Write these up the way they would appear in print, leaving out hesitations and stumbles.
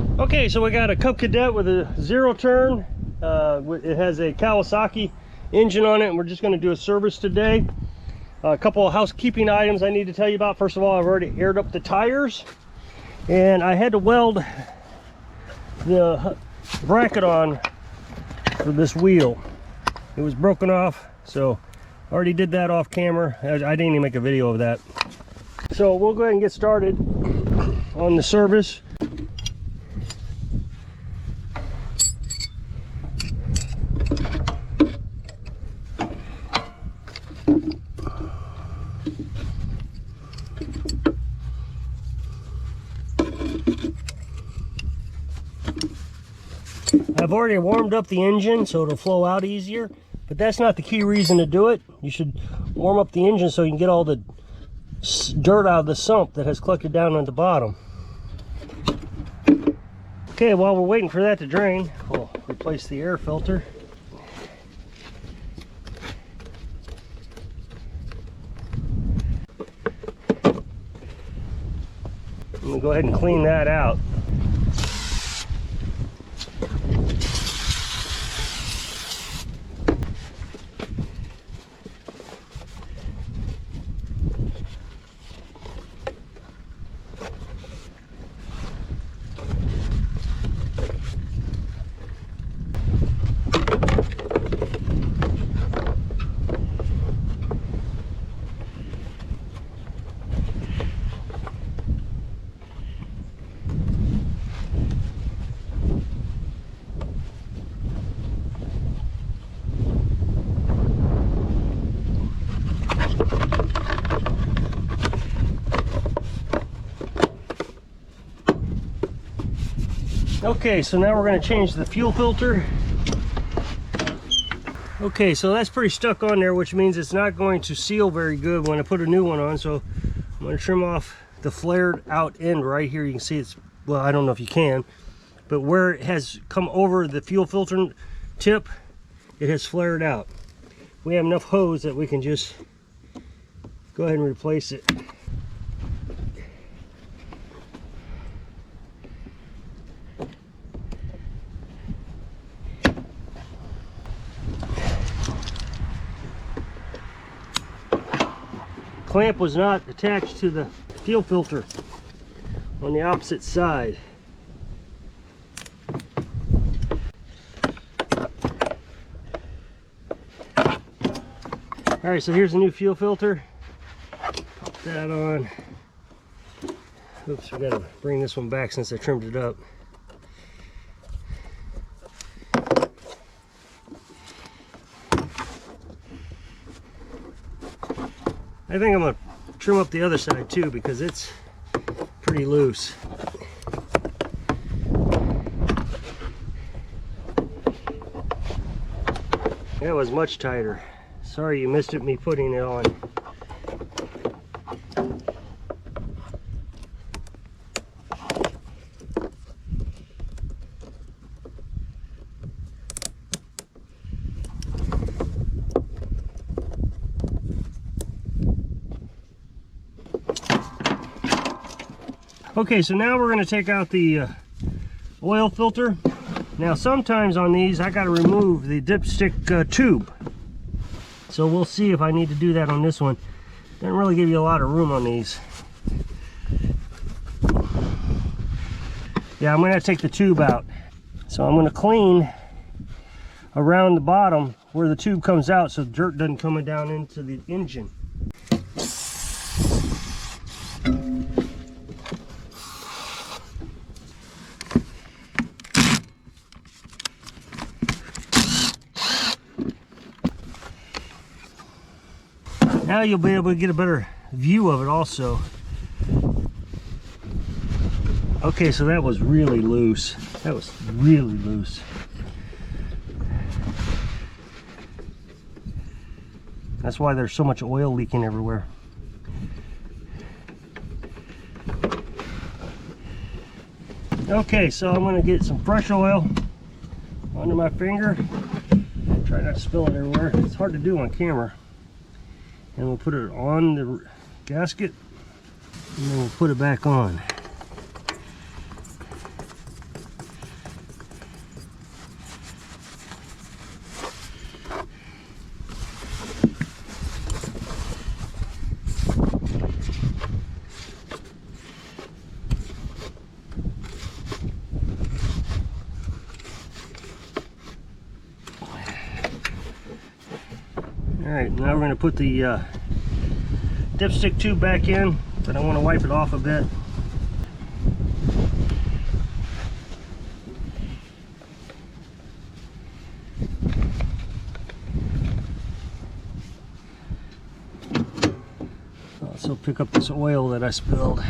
Okay, so we got a Cub Cadet with a 0 turn. It has a Kawasaki engine on it, and we're just going to do a service today. A couple of housekeeping items I need to tell you about. First of all, I've already aired up the tires, and I had to weld the bracket on for this wheel. It was broken off, so I already did that off camera. I didn't even make a video of that. So we'll go ahead and get started on the service. I've already warmed up the engine so it'll flow out easier, but that's not the key reason to do it. You should warm up the engine so you can get all the dirt out of the sump that has collected down on the bottom. Okay, while we're waiting for that to drain, we'll replace the air filter. I'm gonna go ahead and clean that out. Okay, so now we're going to change the fuel filter. Okay, so that's pretty stuck on there, which means it's not going to seal very good when I put a new one on. So I'm going to trim off the flared out end right here. You can see it's, well, I don't know if you can, but where it has come over the fuel filter tip, it has flared out. We have enough hose that we can just go ahead and replace it. Clamp was not attached to the fuel filter on the opposite side. All right, so here's the new fuel filter. Pop that on. Oops, we gotta bring this one back since I trimmed it up. I think I'm going to trim up the other side too because it's pretty loose. That was much tighter. Sorry you missed me putting it on. Okay, so now we're going to take out the oil filter. Now sometimes on these I got to remove the dipstick tube. So we'll see if I need to do that on this one. Doesn't really give you a lot of room on these. Yeah, I'm going to take the tube out. So I'm going to clean around the bottom where the tube comes out so the dirt doesn't come down into the engine. Now you'll be able to get a better view of it also. Okay, so that was really loose. That was really loose. That's why there's so much oil leaking everywhere. Okay, so I'm going to get some fresh oil under my finger. Try not to spill it everywhere. It's hard to do on camera. And we'll put it on the gasket, and then we'll put it back on. Alright, now we're going to put the dipstick tube back in, but I want to wipe it off a bit. Also pick up this oil that I spilled.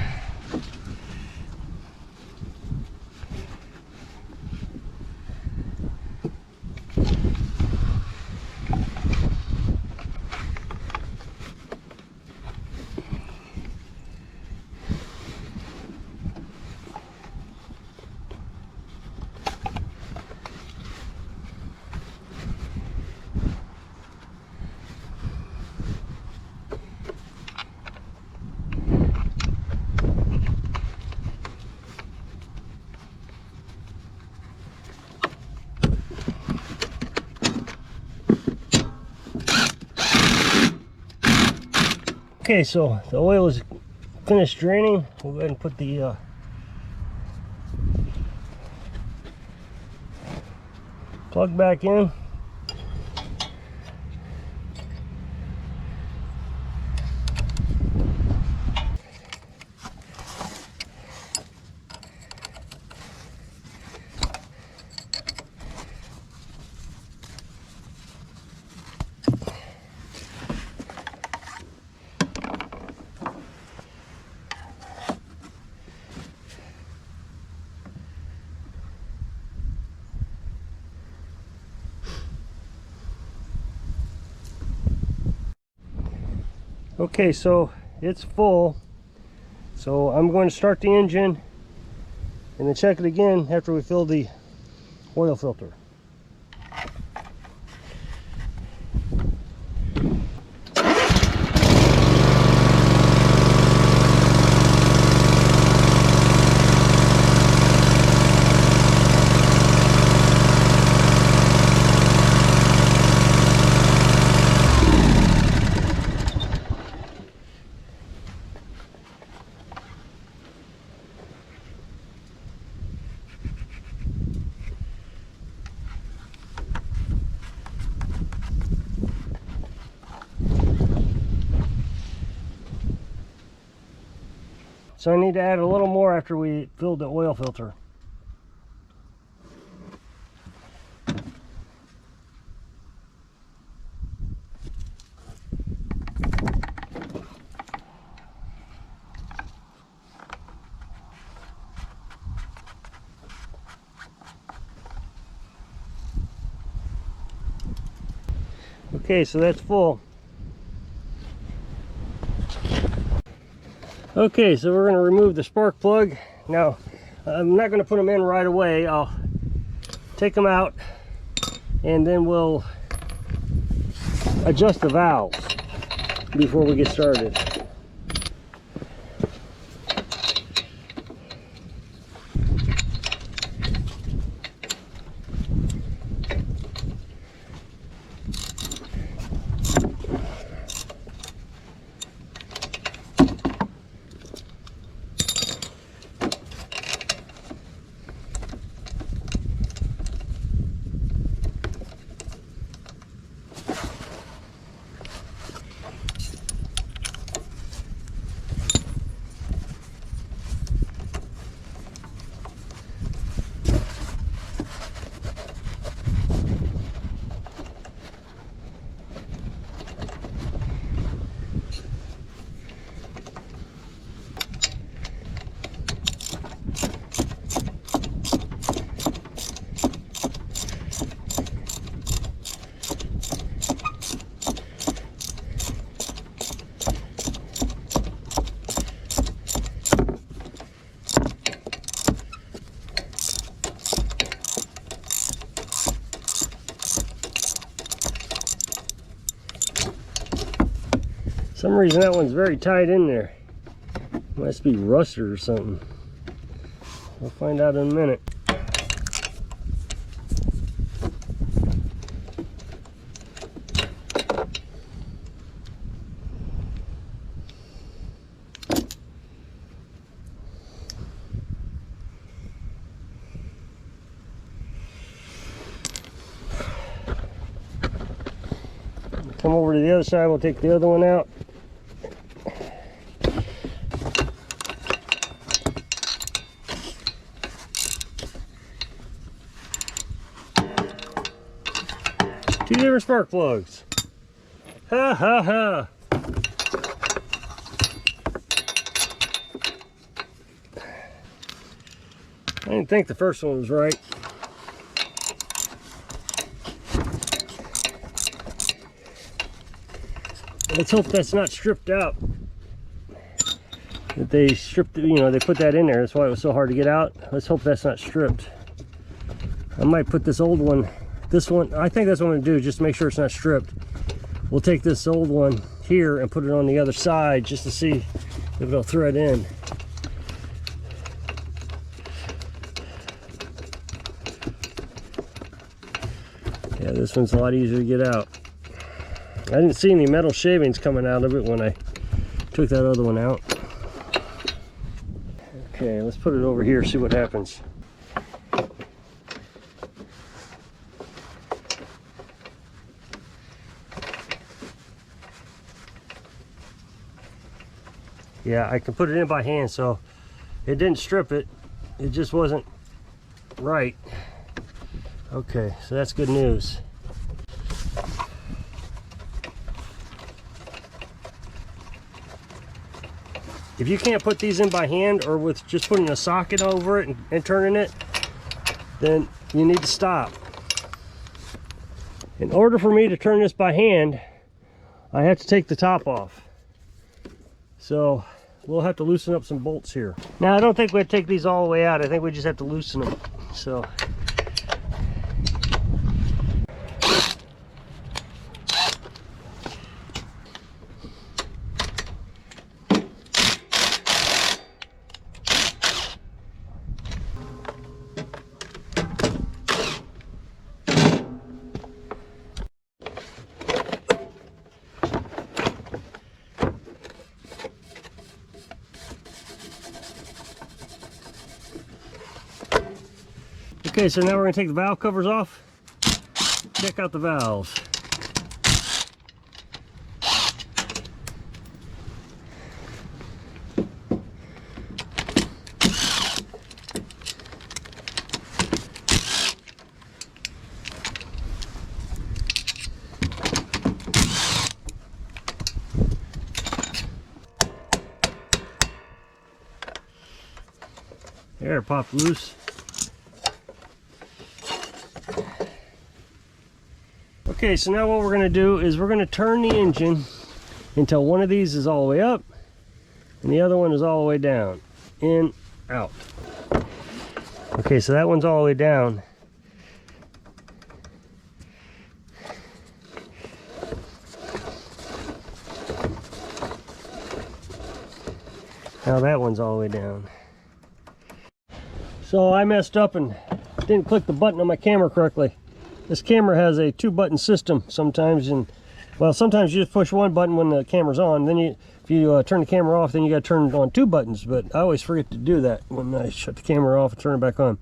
Okay, so the oil is finished draining. We'll go ahead and put the plug back in. Okay, so it's full, so I'm going to start the engine and then check it again after we fill the oil filter. So I need to add a little more after we filled the oil filter. Okay, so that's full. Okay, so we're going to remove the spark plug. Now, I'm not going to put them in right away. I'll take them out and then we'll adjust the valves before we get started. For some reason that one's very tight in there. Must be rusted or something. We'll find out in a minute. Come over to the other side, we'll take the other one out. Two different spark plugs. Ha ha ha. I didn't think the first one was right. Let's hope that's not stripped out. That they stripped, you know, they put that in there. That's why it was so hard to get out. Let's hope that's not stripped. I might put this old one, I think that's what I'm going to do, just to make sure it's not stripped. We'll take this old one here and put it on the other side just to see if it'll thread in. Yeah, this one's a lot easier to get out. I didn't see any metal shavings coming out of it when I took that other one out. Okay, let's put it over here, see what happens. Yeah, I can put it in by hand, so it didn't strip it. It just wasn't right. Okay, so that's good news. If you can't put these in by hand or with just putting a socket over it and turning it, then you need to stop. In order for me to turn this by hand, I have to take the top off. So we'll have to loosen up some bolts here. Now I don't think we'd take these all the way out. I think we just have to loosen them. So okay, so now we're going to take the valve covers off, check out the valves. There, it popped loose. Okay, so now what we're going to do is we're going to turn the engine until one of these is all the way up and the other one is all the way down. In, out. Okay, so that one's all the way down. Now that one's all the way down. So I messed up and didn't click the button on my camera correctly. This camera has a 2-button system sometimes, and well, sometimes you just push one button when the camera's on. Then if you turn the camera off, then you got to turn it on 2 buttons. But I always forget to do that when I shut the camera off and turn it back on.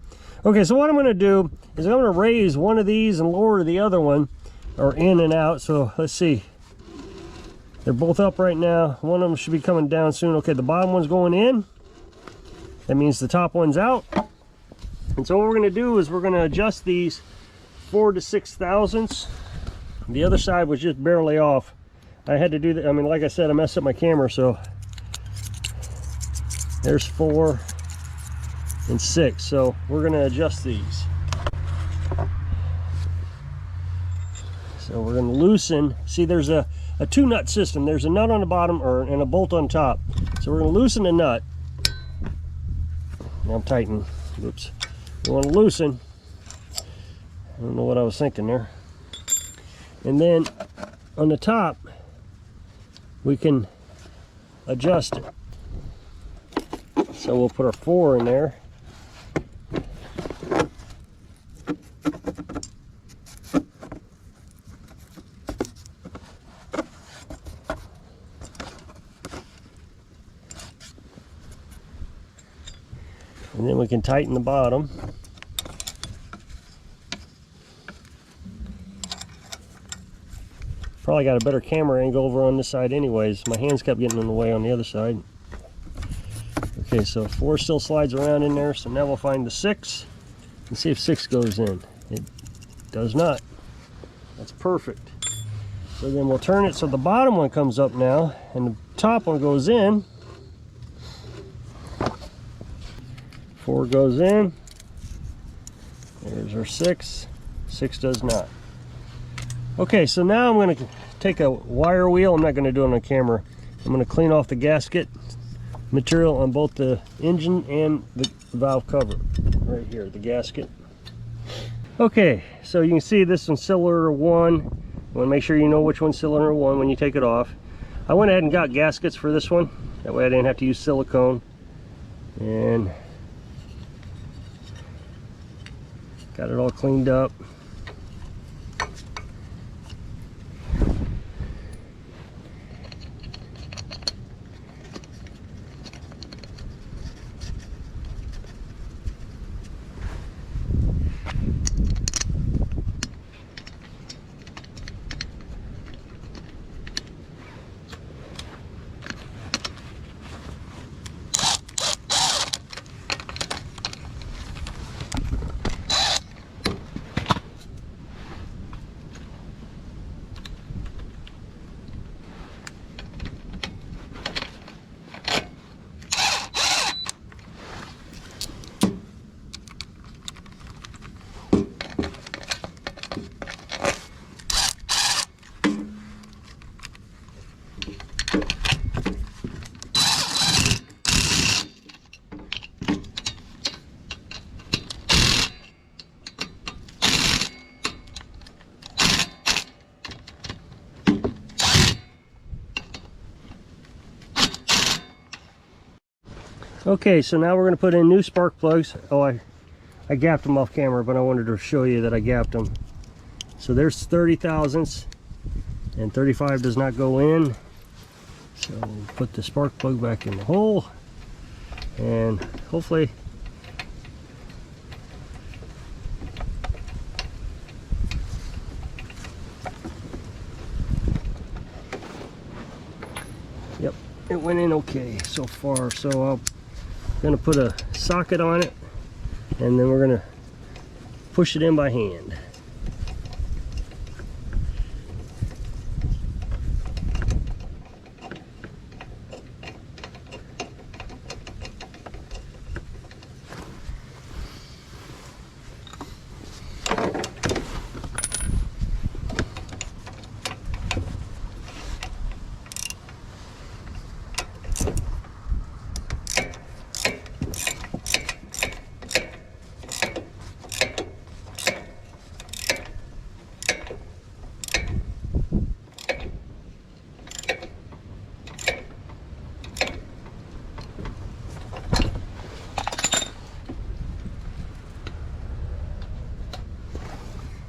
Okay, so what I'm going to do is I'm going to raise one of these and lower the other one, or in and out. So let's see. They're both up right now. One of them should be coming down soon. Okay, the bottom one's going in. That means the top one's out. And so what we're going to do is we're going to adjust these 4 to 6 thousandths. The other side was just barely off. I had to do that. I mean, like I said, I messed up my camera, so there's 4 and 6. So we're going to adjust these. So we're going to loosen. See, there's a 2-nut system. There's a nut on the bottom and a bolt on top. So we're going to loosen the nut. Now I'm tightening. Oops. You want to loosen. I don't know what I was thinking there. And then on the top, we can adjust it. So we'll put our 4 in there. And then we can tighten the bottom. Probably got a better camera angle over on this side anyways. My hands kept getting in the way on the other side. Okay, so 4 still slides around in there, so now we'll find the 6 and see if 6 goes in. It does not. That's perfect. So then we'll turn it so the bottom one comes up now and the top one goes in. 4 goes in. There's our 6. 6 does not. Okay, so now I'm going to take a wire wheel. I'm not going to do it on camera. I'm going to clean off the gasket material on both the engine and the valve cover right here, the gasket. Okay, so you can see this one's cylinder 1. You want to make sure you know which one's cylinder 1 when you take it off. I went ahead and got gaskets for this one. That way I didn't have to use silicone. And got it all cleaned up. Okay, so now we're going to put in new spark plugs. Oh, I gapped them off camera, but I wanted to show you that I gapped them. So there's 30 thousandths, and 35 does not go in. So we'll put the spark plug back in the hole, and hopefully yep, it went in okay so far. So I'm going to put a socket on it, and then we're going to push it in by hand.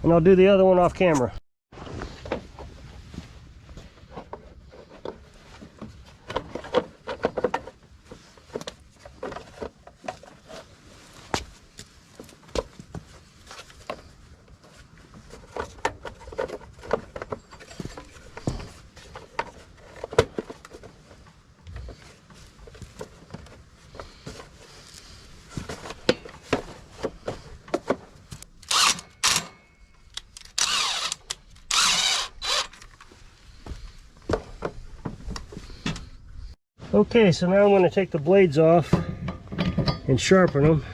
And I'll do the other one off camera. Okay, so now I'm going to take the blades off and sharpen them.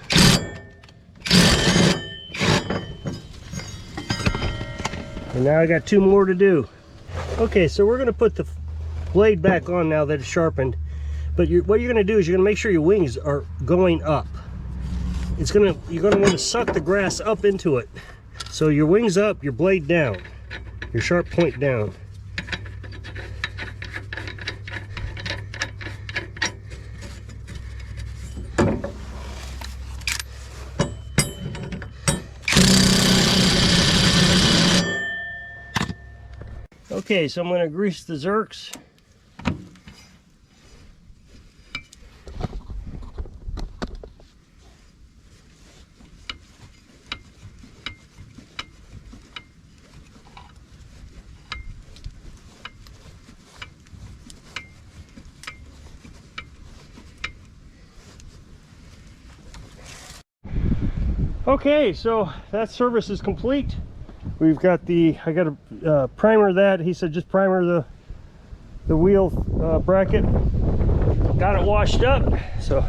And now I got 2 more to do. Okay, so we're going to put the blade back on now that it's sharpened. But what you're going to do is you're going to make sure your wings are going up. You're going to want to suck the grass up into it. So your wings up, your blade down, your sharp point down. Okay, so I'm going to grease the zerks. Okay, so that service is complete. We've got I got to primer that. He said just primer the wheel bracket. Got it washed up, so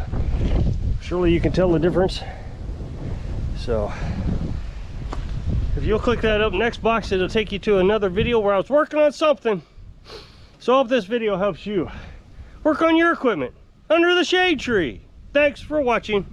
surely you can tell the difference. So if you'll click that up next box, it'll take you to another video where I was working on something. So I hope this video helps you work on your equipment under the shade tree. Thanks for watching.